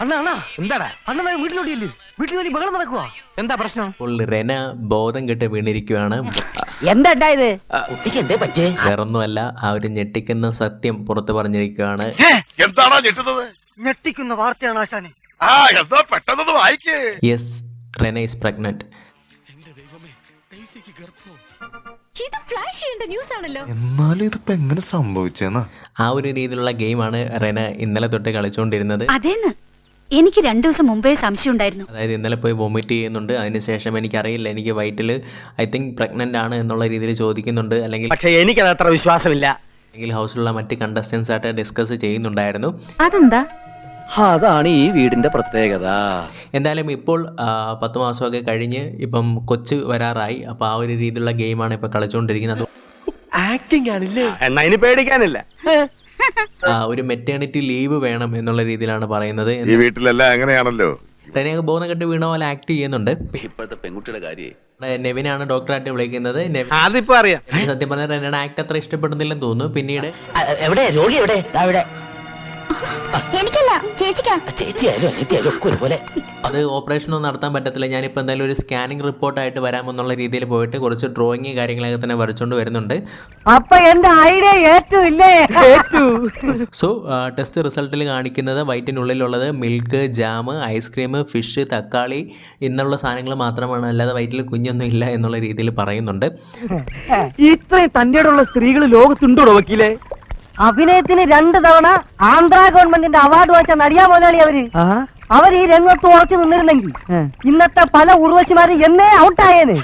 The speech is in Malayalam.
അണ്ണാ അണ്ണാ എന്താടാ അണ്ണൻ വീട്ടിലോട്ടില്ലേ? വീട്ടിൽ വലിയ ബഹളം നടക്കുവാ. എന്താ പ്രശ്നം? അപ്പോൾ റെന ബോധം കെട്ട് വീണിരിക്കുകയാണ്. എന്താ ഇത്? കുട്ടിക്ക് എന്തേ പറ്റേ? വേറൊന്നുമല്ല, ആ ഒരു ഞെട്ടിക്കുന്ന സത്യം പുറത്തു പറഞ്ഞിരിക്കുകയാണ്. എന്താണോ ഞെട്ടുന്നത്? ഞെട്ടിക്കുന്ന വാർത്തയാണ് ആശാനെ. ആ എന്താ പെട്ടെന്ന് വായിക്കേ. Yes, Rena is pregnant. എന്നാലും ഇതിപ്പോ എങ്ങനെ സംഭവിച്ചെന്നാ? ആ ഒരു രീതിയിലുള്ള ഗെയിമാണ് റെന ഇന്നലെ തൊട്ട് കളിച്ചുകൊണ്ടിരുന്നത്. അതേന്ന് എനിക്ക് 2 ദിവസം മുമ്പേ സംശയം ഉണ്ടായിരുന്നു. അതായത് ഇന്നലെ പോയി വൊമിറ്റ് ചെയ്യുന്നുണ്ട്. അതിനുശേഷം എനിക്കറിയില്ല, എനിക്ക് വയറ്റിൽ ഐ തിങ്ക് പ്രഗ്നന്റ് ആണ് എന്നുള്ള രീതിയിൽ ചോദിക്കുന്നുണ്ട്. അല്ലെങ്കിൽ പക്ഷെ എനിക്കത് അത്ര വിശ്വാസമില്ല. ഹൗസിലുള്ള മറ്റ് കണ്ടസ്റ്റൻസ് ആയിട്ട് ഡിസ്കസ് ചെയ്യുന്നുണ്ടായിരുന്നു. അതെന്താ? അതാണ് ഈ വീടിന്റെ പ്രത്യേകത. എന്തായാലും ഇപ്പോൾ 10 മാസമൊക്കെ കഴിഞ്ഞ് ഇപ്പം കൊച്ച് വരാറായി. അപ്പോൾ ആ ഒരു രീതിയിലുള്ള ഗെയിമാണ് ഇപ്പോൾ കളിച്ചുകൊണ്ടിരിക്കുന്നത്. ആക്ടിങ് ആണില്ലേ? എന്നാ ഇനി പേടിക്കാനില്ല. ഒരു മെറ്റേണിറ്റി ലീവ് വേണം എന്നുള്ള രീതിയിലാണ് പറയുന്നത്. ഈ വീട്ടിലെല്ലാം അങ്ങനെയാണല്ലോ. റെനയൊക്കെ ബോധം കെട്ട് വീണ പോലെ ആക്ട് ചെയ്യുന്നുണ്ട്. ഇപ്പോഴത്തെ പെൺകുട്ടിയുടെ കാര്യം നെവിനാണ് ഡോക്ടറായിട്ട് വിളിക്കുന്നത്. അതിപ്പോ അറിയാം. സത്യം പറഞ്ഞാൽ റെനയുടെ ആക്ട് അത്ര ഇഷ്ടപ്പെടുന്നില്ലെന്ന് തോന്നുന്നു. പിന്നീട് എവിടെ രോഗി? എവിടെ? അവിടെ എനിക്കല്ല, ചേച്ചിക്കാ. ചേച്ചിയായാലും അനിയത്തിയായാലും ഒക്കെ ഒരുപോലെ. അത് ഓപ്പറേഷനൊന്നും നടത്താൻ പറ്റത്തില്ല. ഞാനിപ്പോൾ എന്തായാലും ഒരു സ്കാനിങ് റിപ്പോർട്ടായിട്ട് വരാമെന്നുള്ള രീതിയിൽ പോയിട്ട് കുറച്ച് ഡ്രോയിങ് കാര്യങ്ങളൊക്കെ തന്നെ വരച്ചുകൊണ്ട് വരുന്നുണ്ട്. അപ്പൊ എന്റെ ഐഡിയ ഏറ്റില്ലേ? സോ ടെസ്റ്റ് റിസൾട്ടിൽ കാണിക്കുന്നത് വയറ്റിനുള്ളിലുള്ളത് മിൽക്ക്, ജാം, ഐസ്ക്രീം, ഫിഷ്, തക്കാളി എന്നുള്ള സാധനങ്ങൾ മാത്രമാണ്. അല്ലാതെ വയറ്റിൽ കുഞ്ഞൊന്നും ഇല്ല എന്നുള്ള രീതിയിൽ പറയുന്നുണ്ട്. ഇത്രയും തന്റെയുള്ള സ്ത്രീകൾ ലോകത്തുണ്ടോ വക്കീലെ? അഭിനയത്തിന് 2 തവണ ആന്ധ്ര ഗവൺമെന്റിന്റെ അവാർഡ് വാങ്ങിച്ച നടിയാ മുതലാളി അവർ ഈ രംഗത്ത് ഉറച്ചു നിന്നിരുന്നെങ്കിൽ ഇന്നത്തെ പല ഉർവശിമാരും എന്നേ ഔട്ടായേനെ.